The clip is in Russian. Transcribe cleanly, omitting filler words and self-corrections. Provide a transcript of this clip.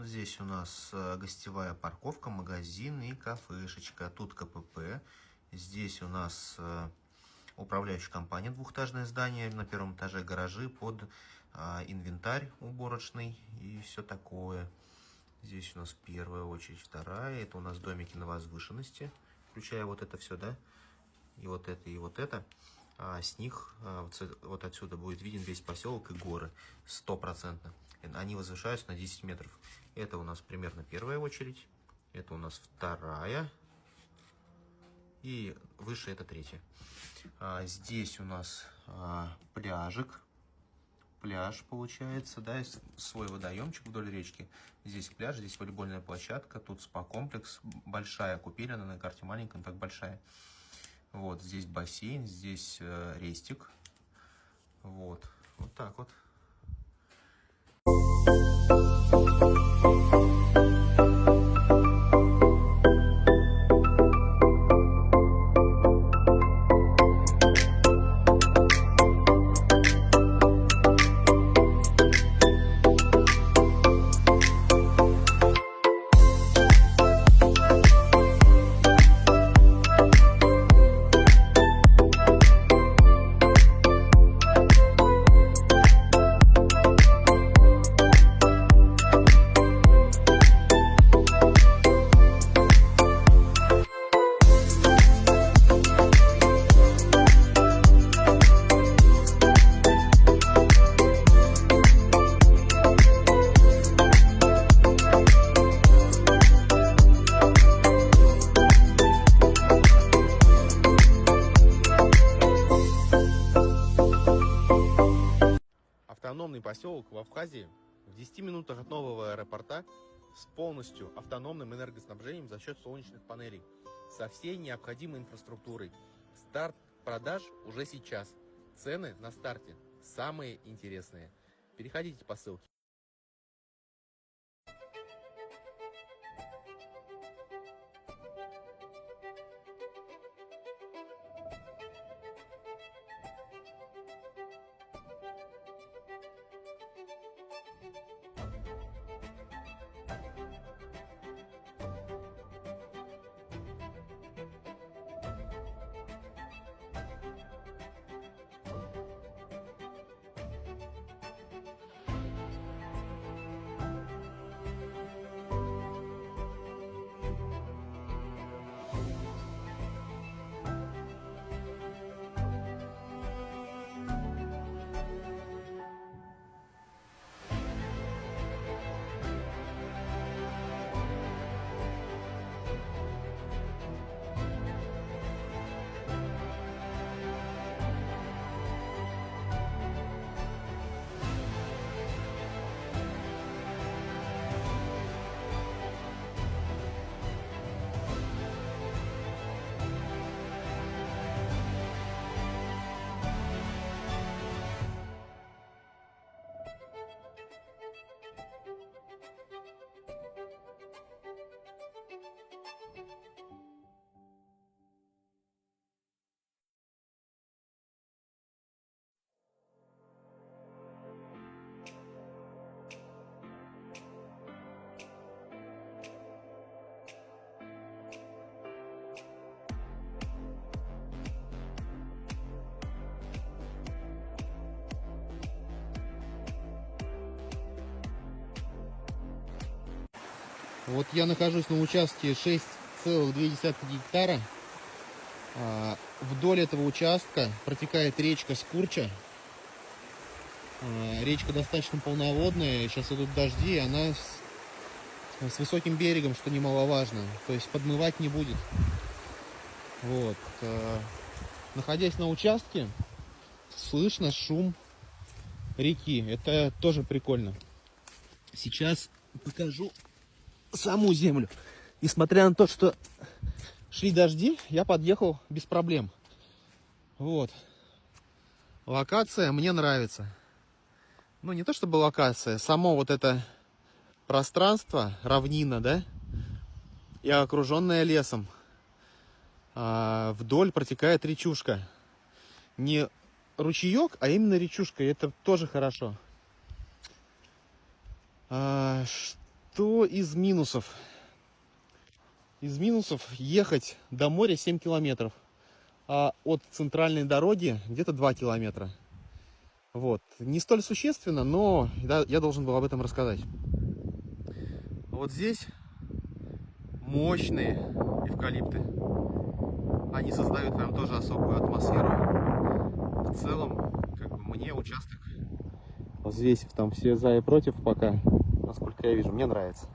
Вот здесь у нас гостевая парковка, магазин и кафешечка. Тут КПП. Здесь у нас управляющая компания, двухэтажное здание. На первом этаже гаражи под инвентарь уборочный и все такое. Здесь у нас первая очередь, вторая. Это у нас домики на возвышенности, включая вот это все, да? И вот это, и вот это. С них вот отсюда будет виден весь поселок и горы. 100%. Они возвышаются на 10 метров. Это у нас примерно первая очередь. Это у нас вторая. И выше это третья. Здесь у нас пляжик. Пляж получается, да, свой водоемчик вдоль речки. Здесь пляж, здесь волейбольная площадка, тут спа-комплекс, большая купель, она на карте маленькая, но так большая. Вот, здесь бассейн, здесь рестик. Вот, вот так вот. Автономный поселок в Абхазии в 10 минутах от нового аэропорта с полностью автономным энергоснабжением за счет солнечных панелей, со всей необходимой инфраструктурой. Старт продаж уже сейчас. Цены на старте самые интересные. Переходите по ссылке. Вот я нахожусь на участке 6,2 гектара. Вдоль этого участка протекает речка Скурча. Речка достаточно полноводная, сейчас идут дожди, она с высоким берегом, что немаловажно, то есть подмывать не будет. Вот. Находясь на участке, слышно шум реки, это тоже прикольно. Сейчас покажу саму землю. Несмотря на то, что шли дожди, я подъехал без проблем. Вот. Локация мне нравится. Ну, не то чтобы локация, само вот это пространство, равнина, да, и окруженная лесом. Вдоль протекает речушка. Не ручеек, а именно речушка. И это тоже хорошо. Что из минусов? Из минусов ехать до моря 7 километров, а от центральной дороги где-то 2 километра. Вот. Не столь существенно, но я должен был об этом рассказать. Вот здесь мощные эвкалипты. Они создают прям тоже особую атмосферу. В целом, как бы мне участок, взвесив там все за и против пока, насколько я вижу, мне нравится.